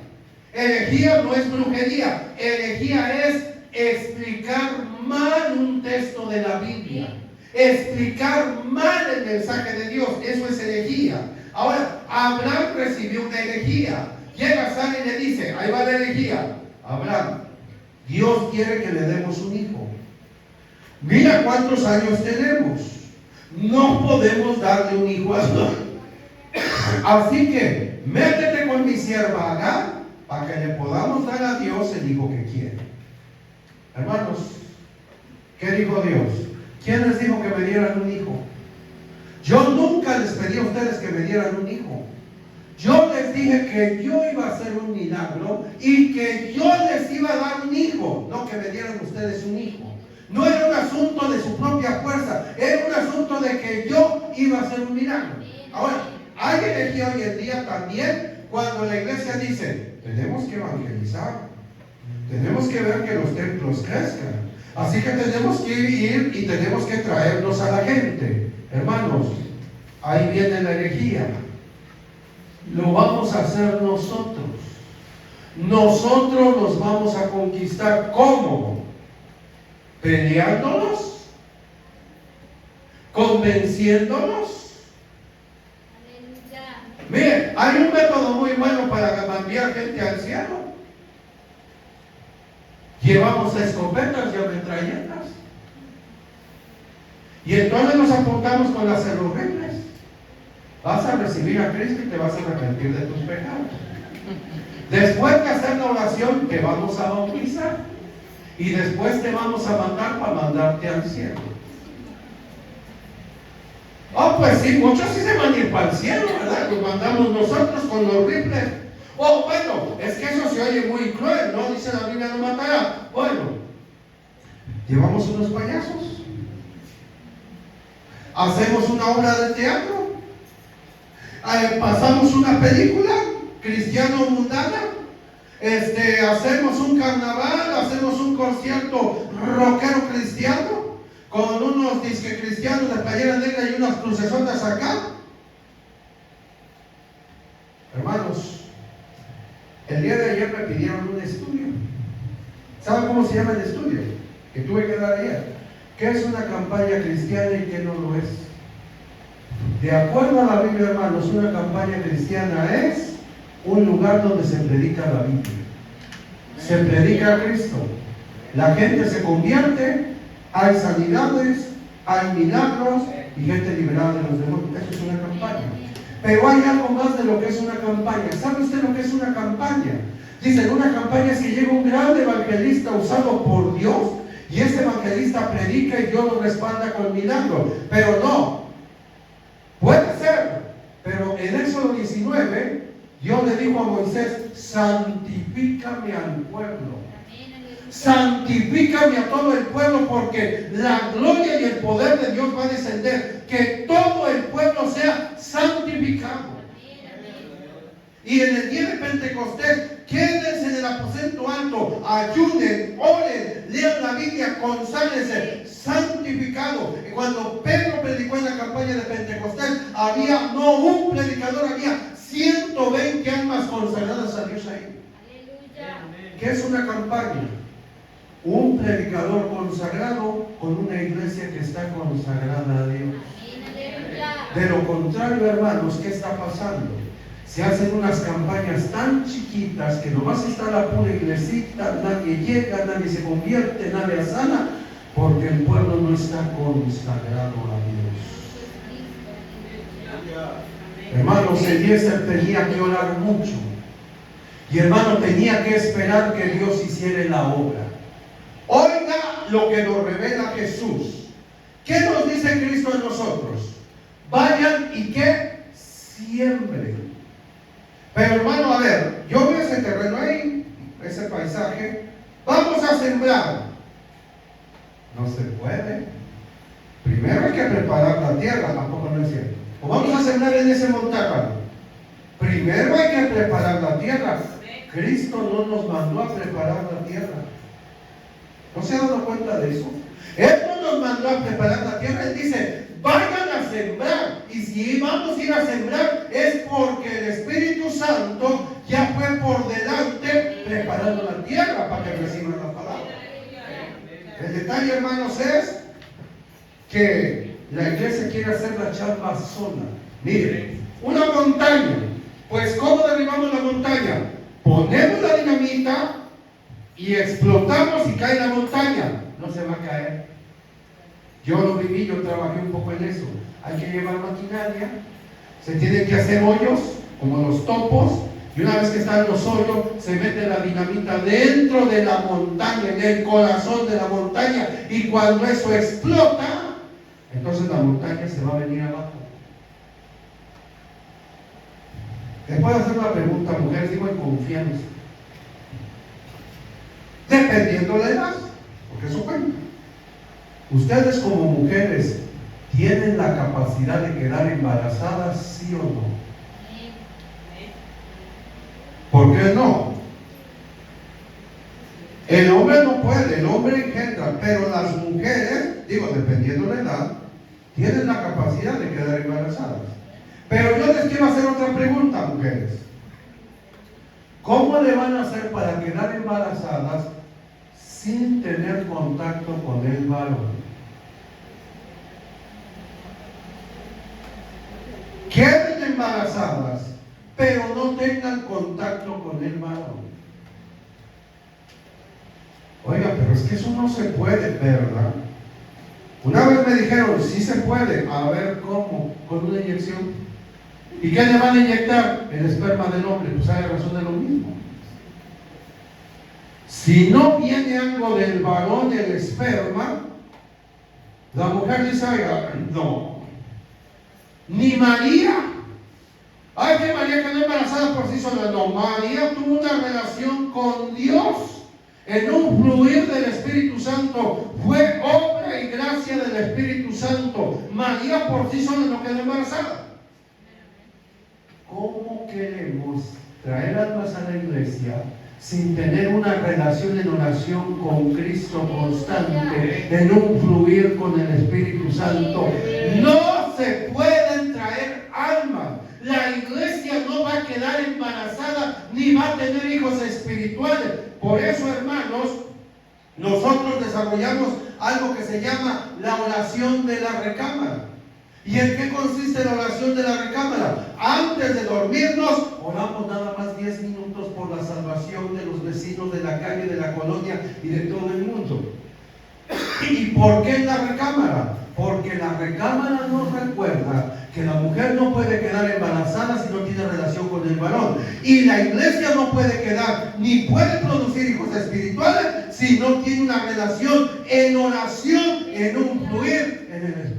Herejía no es brujería. Herejía es explicar mal un texto de la Biblia, explicar mal el mensaje de Dios. Eso es herejía. Ahora, Abraham recibió una herejía. Llega Sara y le dice: ahí va la herejía. Abraham, Dios quiere que le demos un hijo. Mira cuántos años tenemos. No podemos darle un hijo a Dios. Así que métete con mi sierva Agar para que le podamos dar a Dios el hijo que quiere. Hermanos, ¿qué dijo Dios? ¿Quién les dijo que me dieran un hijo? Yo nunca les pedí a ustedes que me dieran un hijo. Yo les dije que yo iba a hacer un milagro y que yo les iba a dar un hijo, no que me dieran ustedes un hijo. No era un asunto de su propia fuerza, era un asunto de que yo iba a hacer un milagro. Ahora, hay herejía hoy en día también cuando la iglesia dice: tenemos que evangelizar, tenemos que ver que los templos crezcan, así que tenemos que ir y tenemos que traernos a la gente. Hermanos, ahí viene la herejía. Lo vamos a hacer nosotros. Nosotros los vamos a conquistar. ¿Cómo? Peleándonos, convenciéndonos. Mire, hay un método muy bueno para cambiar gente anciana. Llevamos escopetas y ametralletas, y entonces nos apuntamos con las horribles. Vas a recibir a Cristo y te vas a arrepentir de tus pecados. Después de hacer la oración, te vamos a bautizar. Y después te vamos a mandar para mandarte al cielo. Oh, pues sí, muchos sí se van a ir para el cielo, ¿verdad? Los mandamos nosotros con los rifles. Oh, bueno, es que eso se oye muy cruel, ¿no? Dice la Biblia: no matará. Bueno, llevamos unos payasos. Hacemos una obra de teatro. Pasamos una película cristiano mundana. Hacemos un carnaval, hacemos un concierto rockero cristiano con unos disque cristianos de playera negra y unas crucesotas acá. Hermanos, el día de ayer me pidieron un estudio. ¿Saben cómo se llama el estudio? Que tuve que dar ayer. ¿Qué es una campaña cristiana y qué no lo es? De acuerdo a la Biblia, hermanos, una campaña cristiana es un lugar donde se predica la Biblia. Se predica a Cristo. La gente se convierte, hay sanidades, hay milagros y gente liberada de los demonios. Eso es una campaña. Pero hay algo más de lo que es una campaña. ¿Sabe usted lo que es una campaña? Dicen, una campaña es que llega un gran evangelista usado por Dios y ese evangelista predica y Dios lo respalda con milagros. Pero no, puede ser, pero en Éxodo 19 Dios le dijo a Moisés: santifícame al pueblo, santifícame a todo el pueblo, porque la gloria y el poder de Dios va a descender. Que todo el pueblo sea santificado. Y en el día de Pentecostés, quédense en el aposento alto, ayuden, oren, lean la Biblia, consagrense, santificado. Y cuando Pedro predicó en la campaña de Pentecostés, había no un predicador, había 120 almas consagradas a Dios ahí. ¿Qué es una campaña? Un predicador consagrado con una iglesia que está consagrada a Dios. De lo contrario, hermanos, ¿qué está pasando? se hacen unas campañas tan chiquitas que nomás está la pura iglesita, nadie llega, nadie se convierte, nadie sana, porque el pueblo no está consagrado a Dios. Hermanos, Eliezer tenía que orar mucho. Y hermano, tenía que esperar que Dios hiciera la obra. Oiga lo que nos revela Jesús. ¿Qué nos dice Cristo a nosotros? Vayan y que siembren. Pero hermano, a ver, yo veo ese terreno ahí, ese paisaje. Vamos a sembrar. No se puede. Primero hay que preparar la tierra, tampoco no es cierto. O vamos a sembrar en ese montaño. Primero hay que preparar la tierra. Cristo no nos mandó a preparar la tierra. ¿No se ha dado cuenta de eso? Él no nos mandó a preparar la tierra. Él dice, vayan a sembrar. Y si vamos a ir a sembrar es porque el Espíritu Santo ya fue por delante preparando la tierra para que reciban la palabra. El detalle, hermanos, es que la iglesia quiere hacer la chamba sola. Miren, una montaña. Pues ¿cómo derribamos la montaña? Ponemos la dinamita y explotamos y cae la montaña. No se va a caer. Yo lo viví, yo trabajé un poco en eso. Hay que llevar maquinaria, se tienen que hacer hoyos, como los topos, y una vez que están los hoyos, se mete la dinamita dentro de la montaña, en el corazón de la montaña, y cuando eso explota, entonces la montaña se va a venir abajo. Les puedo hacer una pregunta, mujeres, digo en confianza. Dependiendo de la edad, porque eso cuenta. Ustedes como mujeres, ¿tienen la capacidad de quedar embarazadas, sí o no? ¿Por qué no? El hombre no puede, el hombre engendra, pero las mujeres, digo, dependiendo de la edad, tienen la capacidad de quedar embarazadas. Pero yo les quiero hacer otra pregunta, mujeres. ¿Cómo le van a hacer para quedar embarazadas sin tener contacto con el varón? Queden embarazadas, pero no tengan contacto con el varón. Oiga, pero es que eso no se puede, ¿verdad? Una vez me dijeron, sí se puede. A ver, ¿cómo? Con una inyección. ¿Y qué le van a inyectar? El esperma del hombre. Pues hay razón de lo mismo. Si no viene algo del varón, el esperma, la mujer dice, oiga, no. Ni María. Ay, que María quedó embarazada por sí sola. No, María tuvo una relación con Dios en un fluir del Espíritu Santo. Fue obra y gracia del Espíritu Santo. María por sí sola no quedó embarazada. ¿Cómo queremos traer almas a la iglesia sin tener una relación en oración con Cristo constante, en un fluir con el Espíritu Santo? No se pueden traer almas. La iglesia no va a quedar embarazada ni va a tener hijos espirituales. Por eso, hermanos, nosotros desarrollamos algo que se llama la oración de la recámara. ¿Y en qué consiste la oración de la recámara? Antes de dormirnos, oramos nada más 10 minutos por la salvación de los vecinos de la calle, de la colonia y de todo el mundo. ¿Y por qué en la recámara? Porque la recámara nos recuerda que la mujer no puede quedar embarazada si no tiene relación con el varón. Y la iglesia no puede quedar, ni puede producir hijos espirituales si no tiene una relación en oración, en un fluir en el Espíritu.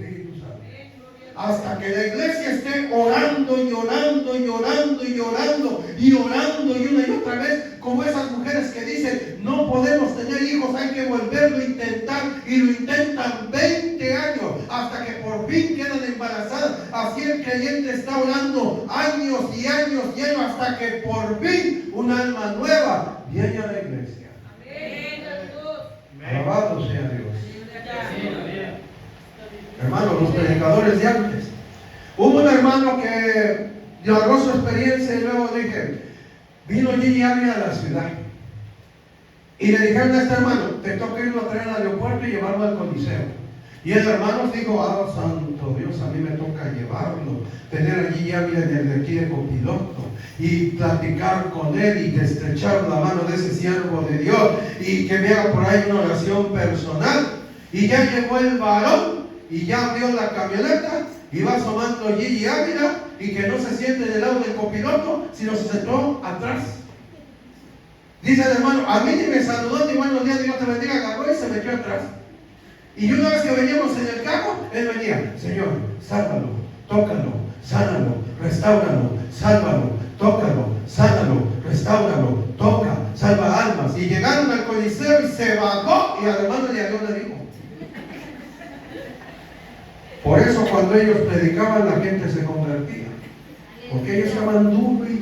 Hasta que la iglesia esté orando y orando y orando y orando y orando y una y otra vez, como esas mujeres que dicen, no podemos tener hijos, hay que volverlo a intentar, y lo intentan 20 años, hasta que por fin quedan embarazadas. Así el creyente está orando años y años y años, hasta que por fin un alma nueva viene a la iglesia. Alabado sea Dios. Hermanos, los predicadores de antes. Hubo un hermano que narró su experiencia y luego dije, vino Gigi Ávila a la ciudad. Y le dijeron a este hermano, te toca irlo a traer al aeropuerto y llevarlo al Coliseo. Y el hermano dijo, ah, santo Dios, a mí me toca llevarlo, tener allí ya de aquí de copiloto y platicar con él y estrechar la mano de ese siervo de Dios y que me haga por ahí una oración personal. Y ya llegó el varón y ya abrió la camioneta y va asomando Gigi Ávila y que no se siente del lado del copiloto, sino se sentó atrás. Dice el hermano, a mí ni me saludó ni buenos días, Dios te bendiga, agarró y se metió atrás. Y una vez que veníamos en el carro, él venía, Señor, sálvalo, tócalo, sánalo, restáuralo, sálvalo, tócalo, sánalo, restáuralo, toca, salva almas. Y llegaron al Coliseo y se bajó y al hermano de Dios le dijo. Por eso cuando ellos predicaban la gente se convertía. Porque ellos estaban duro y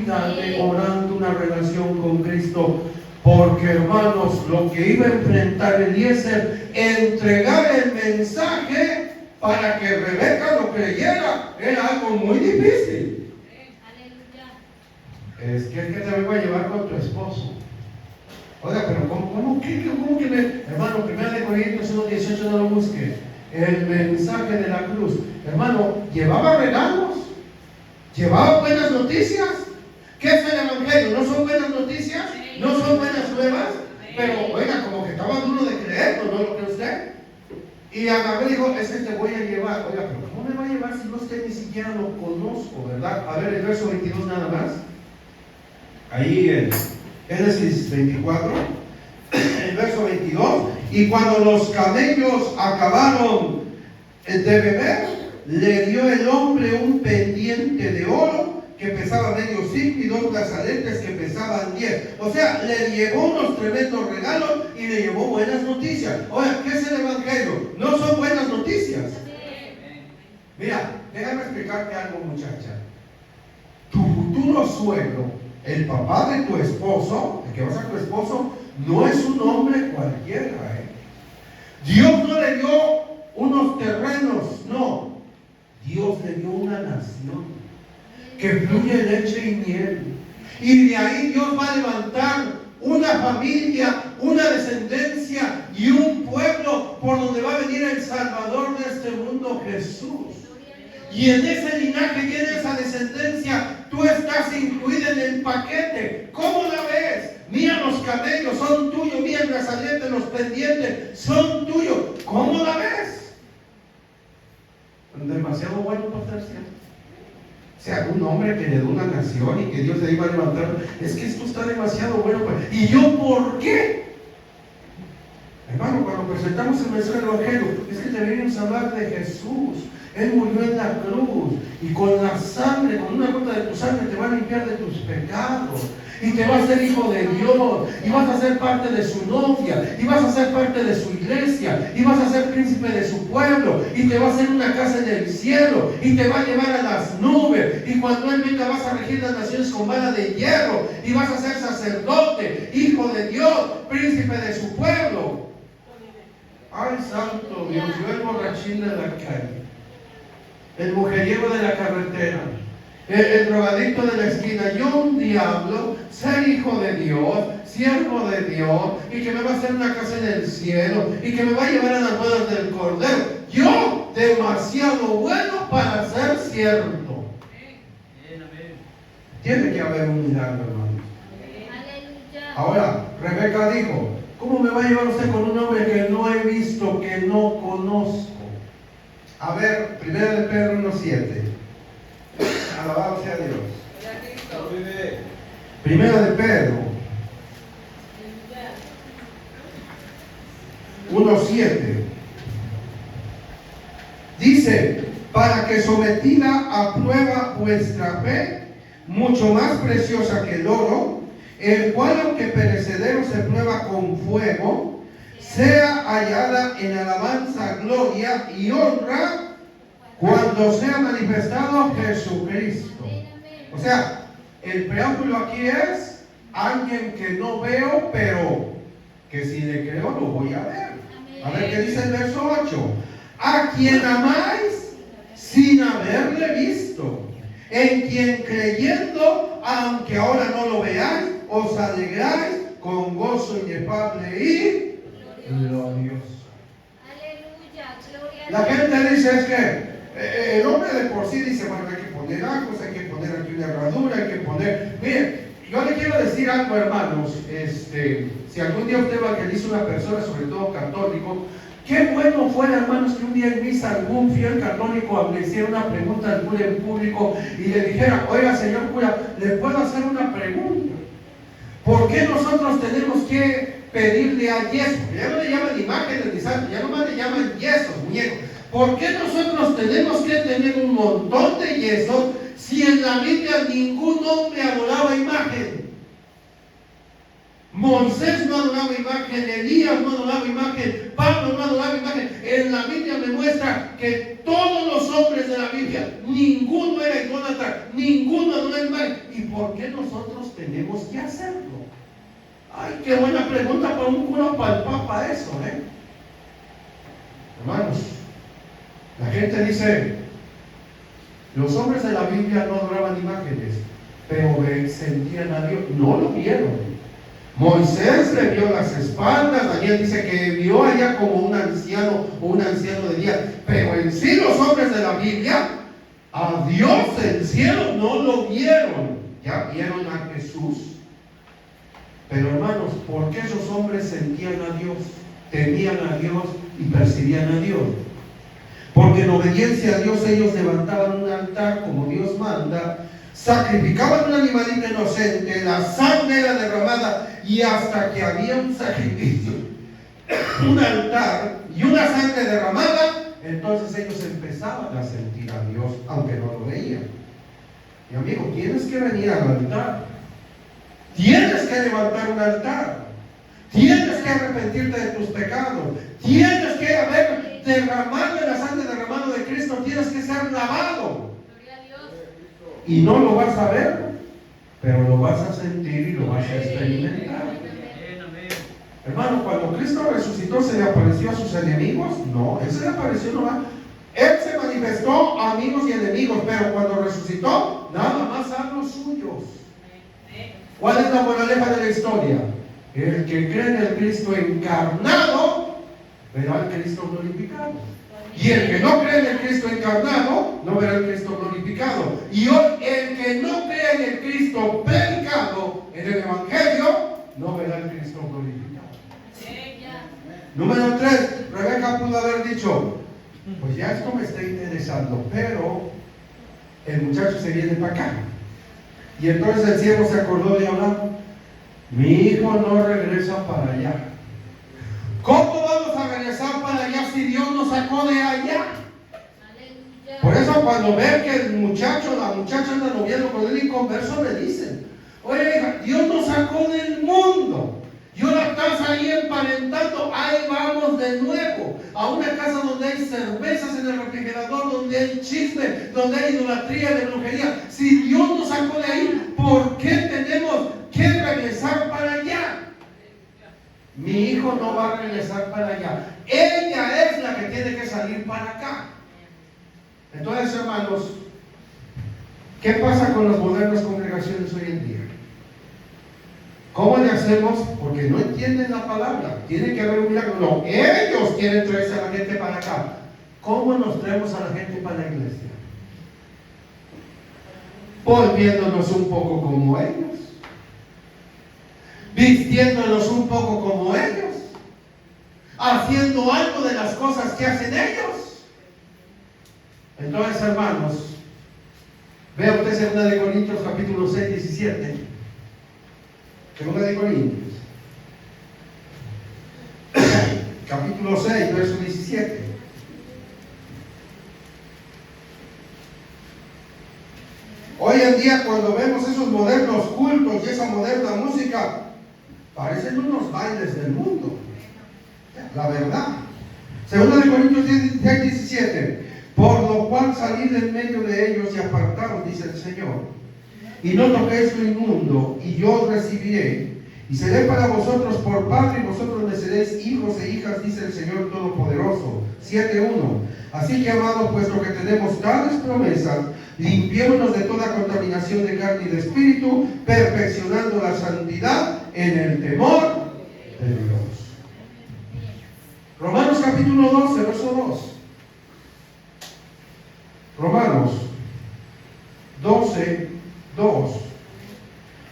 dale, orando una relación con Cristo. Porque hermanos, lo que iba a enfrentar Eliezer, entregar el mensaje para que Rebeca lo creyera, era algo muy difícil. Es que te vengo a llevar con tu esposo. Oiga, pero ¿cómo que hermano, 1 Corintios 1:18 no lo busque. El mensaje de la cruz. Hermano, llevaba regalos, llevaba buenas noticias. ¿Qué es el evangelio? ¿No son buenas noticias? ¿No son buenas nuevas? Pero, oiga, como que estaba duro de creerlo, ¿no lo cree usted? Y agarró y dijo, es que te voy a llevar. Oiga, pero ¿cómo me va a llevar si no usted ni siquiera lo conozco, verdad? A ver, el verso 22 nada más. Ahí en Génesis 24, el verso 22. Y cuando los camellos acabaron de beber, le dio el hombre un pendiente de oro que pesaba medio ciclo y 2 brazaletes que pesaban 10. O sea, le llevó unos tremendos regalos y le llevó buenas noticias. Oiga, ¿qué es el evangelio? No son buenas noticias. Mira, déjame explicarte algo, muchacha. Tu futuro suegro, el papá de tu esposo, el que va a ser tu esposo, no es un hombre cualquiera. Dios no le dio unos terrenos, no. Dios le dio una nación que fluye leche y miel. Y de ahí Dios va a levantar una familia, una descendencia y un pueblo por donde va a venir el Salvador de este mundo, Jesús. Y en ese linaje y en esa descendencia, tú estás incluida en el paquete. ¿Cómo la ves? Mira, los camellos son tuyos, mira el brazalete, los pendientes son tuyos. ¿Cómo la ves? Demasiado bueno para ser cierto. O sea, un hombre que le dio una nación y que Dios le iba a levantar. Es que esto está demasiado bueno para... ¿Y yo por qué? Hermano, cuando presentamos el mensaje del Evangelio, es que te venimos a hablar de Jesús. Él murió en la cruz y con la sangre, con una gota de tu sangre te va a limpiar de tus pecados y te va a hacer hijo de Dios y vas a ser parte de su novia y vas a ser parte de su iglesia y vas a ser príncipe de su pueblo y te va a hacer una casa en el cielo y te va a llevar a las nubes y cuando Él venga vas a regir las naciones con vara de hierro y vas a ser sacerdote, hijo de Dios, príncipe de su pueblo. Ay, santo Dios, yo el borrachín de la calle, el mujeriego de la carretera, el drogadicto de la esquina, yo un diablo, ser hijo de Dios, siervo de Dios, y que me va a hacer una casa en el cielo, y que me va a llevar a las bodas del Cordero. Yo, demasiado bueno para ser cierto. Tiene que haber un milagro, hermano. Ahora, Rebeca dijo, ¿cómo me va a llevar usted con un hombre que no he visto, que no conozco? A ver, 1 de Pedro 1:7. Alabado sea Dios. 1 de Pedro 1:7. Dice, para que sometida a prueba vuestra fe, mucho más preciosa que el oro, el cual aunque perecedero se prueba con fuego, sea hallada en alabanza, gloria y honra cuando sea manifestado Jesucristo. O sea, el preámbulo aquí es alguien que no veo, pero que si le creo lo voy a ver. A ver qué dice el verso 8. A quien amáis sin haberle visto, en quien creyendo, aunque ahora no lo veáis, os alegráis con gozo inefable y glorioso. La gente dice es que el hombre de por sí dice, bueno, hay que poner ajos, hay que poner aquí una herradura, hay que poner... Mire, yo le quiero decir algo, hermanos, si algún día usted evangeliza a una persona, sobre todo católico, qué bueno fuera, hermanos, que un día en misa algún fiel católico le hiciera una pregunta al cura en público y le dijera, oiga, señor cura, ¿le puedo hacer una pregunta? ¿Por qué nosotros tenemos que pedirle a yeso? Ya no le llaman imágenes ni santos, ya nomás le llaman yesos, muñecos. ¿Por qué nosotros tenemos que tener un montón de yesos si en la Biblia ningún hombre adoraba imagen? Moisés no adoraba imagen, Elías no adoraba imagen, Pablo no adoraba imagen. En la Biblia me muestra que todos los hombres de la Biblia, ninguno era idólatra, ninguno adoraba imagen. ¿Y por qué nosotros tenemos que hacerlo? Ay, qué buena pregunta para un cura o para el papa eso, Hermanos, la gente dice, los hombres de la Biblia no adoraban imágenes, pero sentían a Dios, no lo vieron. Moisés le vio las espaldas, Daniel dice que vio allá como un anciano o un anciano de día, pero en sí los hombres de la Biblia, a Dios del cielo no lo vieron, ya vieron a Jesús. Pero hermanos, ¿por qué esos hombres sentían a Dios, temían a Dios y percibían a Dios? Porque en obediencia a Dios ellos levantaban un altar como Dios manda, sacrificaban un animalito inocente, la sangre era derramada y hasta que había un sacrificio, un altar y una sangre derramada, entonces ellos empezaban a sentir a Dios, aunque no lo veían. Mi amigo, tienes que venir al altar, tienes que levantar un altar, tienes que arrepentirte de tus pecados, tienes que haber derramado en la sangre derramado de Cristo, tienes que ser lavado. Y no lo vas a ver, pero lo vas a sentir y lo vas a experimentar. Hermano, cuando Cristo resucitó, ¿se le apareció a sus enemigos? No, Él se le apareció nomás. Él se manifestó a amigos y enemigos, pero cuando resucitó, nada más a los suyos. ¿Cuál es la moraleja de la historia? El que cree en el Cristo encarnado, verá al Cristo glorificado. Y el que no cree en el Cristo encarnado, no verá el Cristo glorificado. Y hoy, el que no cree en el Cristo predicado en el Evangelio, no verá el Cristo glorificado. Número 3, Rebeca pudo haber dicho, pues ya esto me está interesando, pero el muchacho se viene para acá. Y entonces el siervo se acordó de hablar. Mi hijo no regresa para allá. ¿Cómo vamos a regresar para allá si Dios nos sacó de allá? Por eso cuando ven que el muchacho, la muchacha anda noviando con el inconverso, le dicen, oye hija, Dios nos sacó del mundo. Y ahora estás ahí emparentando, ahí vamos de nuevo a una casa donde hay cervezas en el refrigerador, donde hay chisme, donde hay idolatría de brujería. Si Dios nos sacó de ahí, ¿por qué tenemos que regresar para allá? Mi hijo no va a regresar para allá. Ella es la que tiene que salir para acá. Entonces, hermanos, ¿qué pasa con las modernas congregaciones hoy en día? ¿Cómo le hacemos? Porque no entienden la palabra. Tiene que haber un milagro. No, ellos quieren traerse a la gente para acá. ¿Cómo nos traemos a la gente para la iglesia? Volviéndonos un poco como ellos, vistiéndonos un poco como ellos, haciendo algo de las cosas que hacen ellos. Entonces, hermanos, vea usted 2 de Corintios capítulo 6, 17. 2 de Corintios capítulo 6, verso 17. Hoy en día, cuando vemos esos modernos cultos y esa moderna música, parecen unos bailes del mundo. La verdad. 2 de Corintios 6, 17. Por lo cual salid en medio de ellos y apartaos, dice el Señor. Y no toquéis lo inmundo, y yo os recibiré. Y seré para vosotros por padre, y vosotros me seréis hijos e hijas, dice el Señor Todopoderoso. 7:1. Así que, amados, puesto que tenemos tales promesas, limpiémonos de toda contaminación de carne y de espíritu, perfeccionando la santidad en el temor de Dios. Romanos capítulo 12, verso 2. Dios.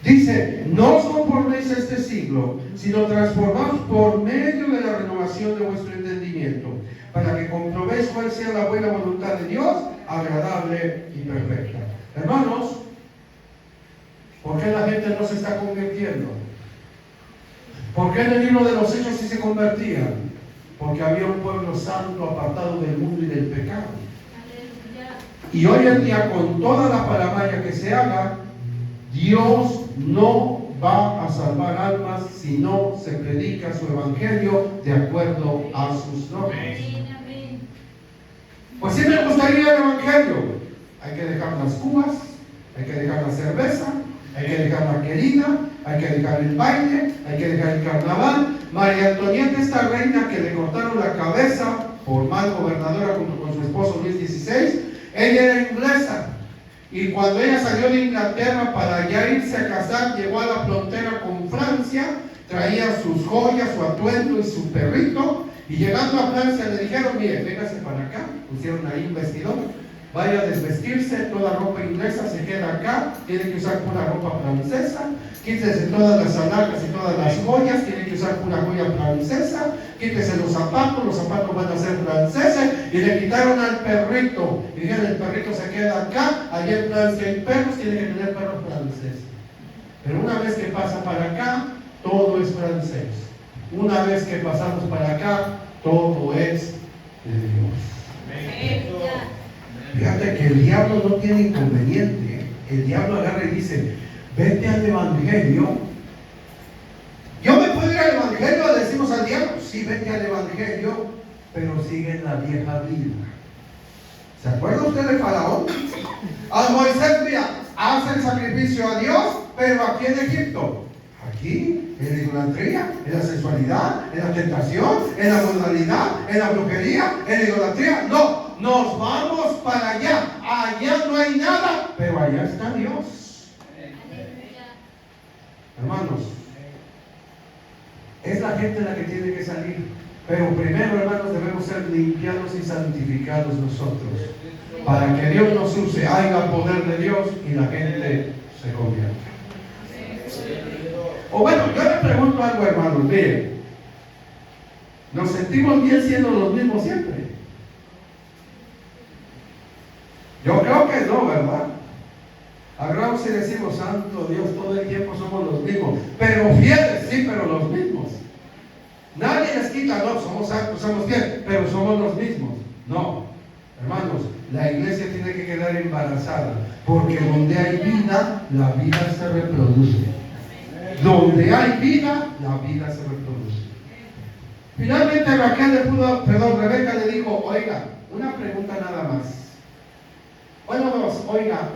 Dice, no os conforméis a este siglo, sino transformaos por medio de la renovación de vuestro entendimiento, para que comprobéis cuál sea la buena voluntad de Dios, agradable y perfecta. Hermanos, ¿por qué la gente no se está convirtiendo? ¿Por qué en el libro de los Hechos sí se convertían? Porque había un pueblo santo apartado del mundo y del pecado. Y hoy en día, con toda la paramaya que se haga, Dios no va a salvar almas si no se predica su evangelio de acuerdo a sus normas. Pues sí me gustaría el evangelio. Hay que dejar las cubas, hay que dejar la cerveza, hay que dejar la querida, hay que dejar el baile, hay que dejar el carnaval. María Antonieta, esta reina que le cortaron la cabeza por mal gobernadora junto con su esposo Luis XVI, ella era inglesa. Y cuando ella salió de Inglaterra para ya irse a casar, llegó a la frontera con Francia, traía sus joyas, su atuendo y su perrito. Y llegando a Francia le dijeron, mire, véngase para acá. Pusieron ahí un vestidor, vaya a desvestirse, toda ropa inglesa se queda acá, tiene que usar pura ropa francesa, quítese todas las alhajas y todas las joyas, tiene que usar pura joya francesa, quítese los zapatos van a ser franceses, y le quitaron al perrito, y dijeron, el perrito se queda acá, allá en Francia hay perros, tiene que tener perros franceses. Pero una vez que pasa para acá, todo es francés. Una vez que pasamos para acá, todo es de Dios. Fíjate que el diablo no tiene inconveniente. El diablo agarra y dice, vete al evangelio. Yo me puedo ir al evangelio, le decimos al diablo, sí, vete al evangelio, pero sigue la vieja vida. ¿Se acuerda usted de Faraón? A Moisés, mira, hace el sacrificio a Dios, pero aquí en Egipto. Aquí, en la idolatría, en la sensualidad, en la tentación, en la modalidad, en la brujería, en la idolatría. No, nos vamos para allá. Allá no hay nada, pero allá está Dios. Hermanos, es la gente la que tiene que salir. Pero primero, hermanos, debemos ser limpiados y santificados nosotros, para que Dios nos use, haya poder de Dios y la gente se convierta. O bueno, yo le pregunto algo, hermanos, miren, ¿nos sentimos bien siendo los mismos siempre? Yo creo que no, ¿verdad? Hablamos y decimos, santo Dios, todo el tiempo somos los mismos, pero fieles, sí, pero los mismos. Nadie les quita, no, somos santos, somos fieles, pero somos los mismos. No, hermanos, la iglesia tiene que quedar embarazada, porque donde hay vida, la vida se reproduce. Donde hay vida, la vida se reproduce. Finalmente Rebeca le dijo, oiga, una pregunta nada más. Bueno, dos, oiga,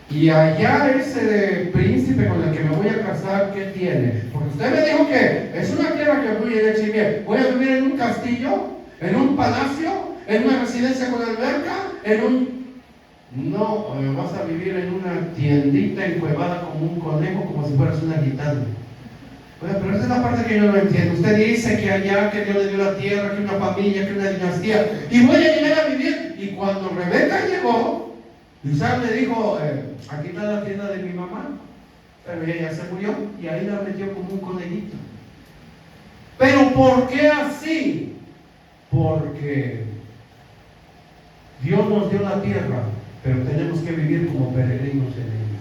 y allá ese príncipe con el que me voy a casar, ¿qué tiene? Porque usted me dijo que es una tierra que fluye leche y miel. ¿Voy a vivir en un castillo? ¿En un palacio? ¿En una residencia con alberca? No, vas a vivir en una tiendita encuevada como un conejo, como si fueras una gitana. Bueno, pero esa es la parte que yo no entiendo. Usted dice que allá, que Dios le dio la tierra, que una familia, que una dinastía, y voy a llegar a vivir. Y cuando Rebeca llegó, Isaac le dijo, aquí está la tienda de mi mamá, pero ella se murió y ahí la metió como un conejito. ¿Pero por qué así? Porque Dios nos dio la tierra, pero tenemos que vivir como peregrinos en ella.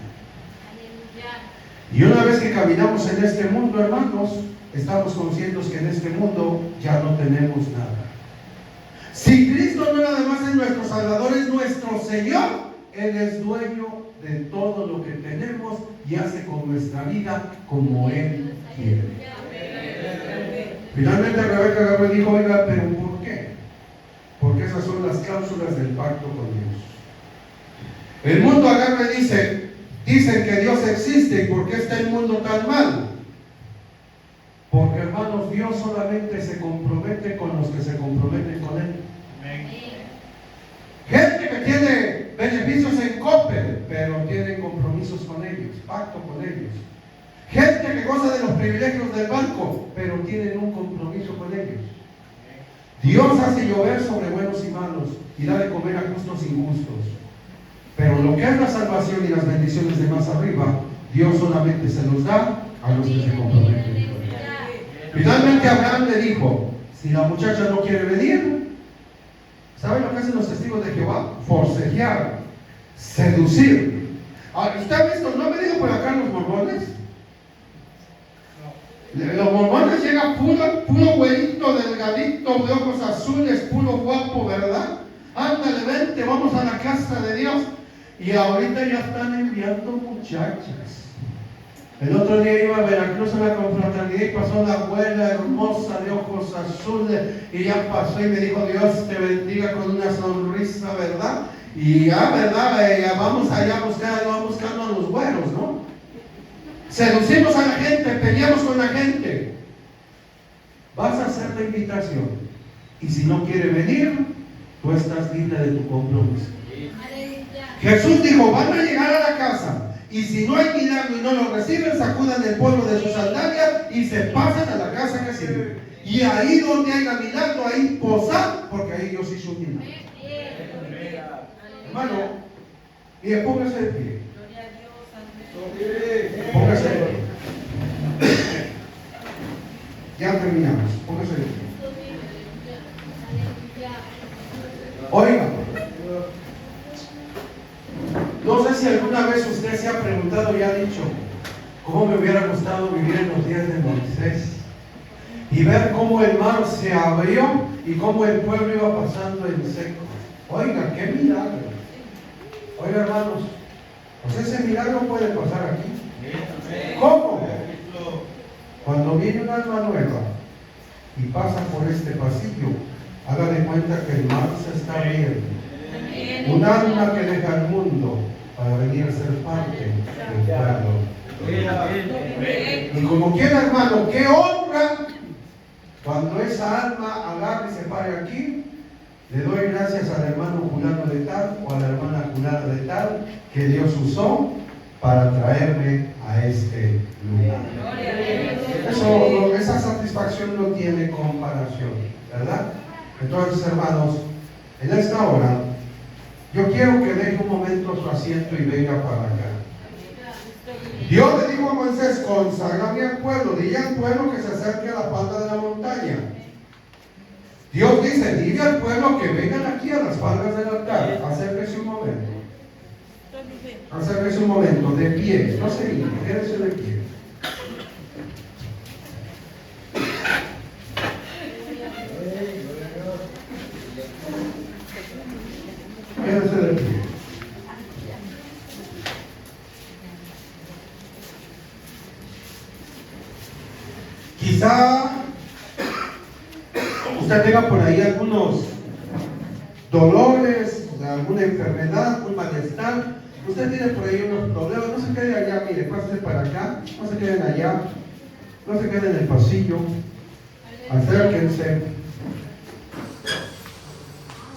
Y una vez que caminamos en este mundo, hermanos, estamos conscientes que en este mundo ya no tenemos nada. Si Cristo no nada más es nuestro Salvador, es nuestro Señor, Él es dueño de todo lo que tenemos y hace con nuestra vida como Él quiere. Finalmente Rebeca agarró y dijo, oiga, pero ¿por qué? Porque esas son las cláusulas del pacto con Dios. El mundo agarra y dicen que Dios existe. ¿Y por qué está el mundo tan mal? Porque, hermanos, Dios solamente se compromete con los que se comprometen con Él. Gente que tiene beneficios en Coppel, pero tiene compromisos con ellos, pacto con ellos. Gente que goza de los privilegios del banco, pero tienen un compromiso con ellos. Dios hace llover sobre buenos y malos y da de comer a justos e injustos. Pero lo que es la salvación y las bendiciones de más arriba, Dios solamente se los da a los que se comprometen. Finalmente Abraham le dijo, si la muchacha no quiere venir, ¿saben lo que hacen los testigos de Jehová? Forcejear, seducir. Ahora, ¿usted ha visto, no me dijo por acá los mormones? Los mormones llegan puro güerito, delgadito, de ojos azules, puro guapo, ¿verdad? Ándale, vente, vamos a la casa de Dios. Y ahorita ya están enviando muchachas. El otro día iba a Veracruz a la confraternidad y pasó una abuela hermosa de ojos azules y ya pasó y me dijo, Dios te bendiga, con una sonrisa, ¿verdad? Y ya, ¿verdad? Vamos allá a buscar, vamos buscando a los güeros, ¿no? Seducimos a la gente, peleamos con la gente. Vas a hacer la invitación y si no quiere venir, tú estás libre de tu compromiso. Jesús dijo, van a llegar a la casa y si no hay milagro y no lo reciben, sacudan el polvo de sus sandalias y se pasan a la casa que sigue. Y ahí donde haya milagro, ahí posar, porque ahí Dios hizo un milagro. Hermano, mire, póngase de pie. Póngase de pie. Ya terminamos, póngase de pie. Oiga, no sé si alguna vez usted se ha preguntado y ha dicho, ¿cómo me hubiera gustado vivir en los días de Moisés? Y ver cómo el mar se abrió y cómo el pueblo iba pasando en seco. Oiga, qué milagro. Oiga, hermanos, pues ese milagro puede pasar aquí. ¿Cómo? Cuando viene un alma nueva y pasa por este pasillo, haga de cuenta que el mar se está abriendo. Un alma que deja el mundo para venir a ser parte del pueblo. Y como quiera, hermano, qué honra cuando esa alma agarre y se pare aquí. Le doy gracias al hermano fulano de tal o a la hermana fulana de tal que Dios usó para traerme a este lugar. Esa satisfacción no tiene comparación, ¿verdad? Entonces, hermanos, en esta hora yo quiero que deje un momento su asiento y venga para acá. Dios le dijo a Moisés, conságrame al pueblo, dile al pueblo que se acerque a la falda de la montaña. Dios dice, dile al pueblo que vengan aquí a las faldas del altar. Acérquese un momento. Acérquese un momento, de pie, no se diga, quédese de pie. Quédese de pie. Quizá usted tenga por ahí algunos dolores, alguna enfermedad, un malestar. Usted tiene por ahí unos problemas. No se quede allá, mire, pásese para acá. No se queden allá. No se queden en el pasillo. Acérquense.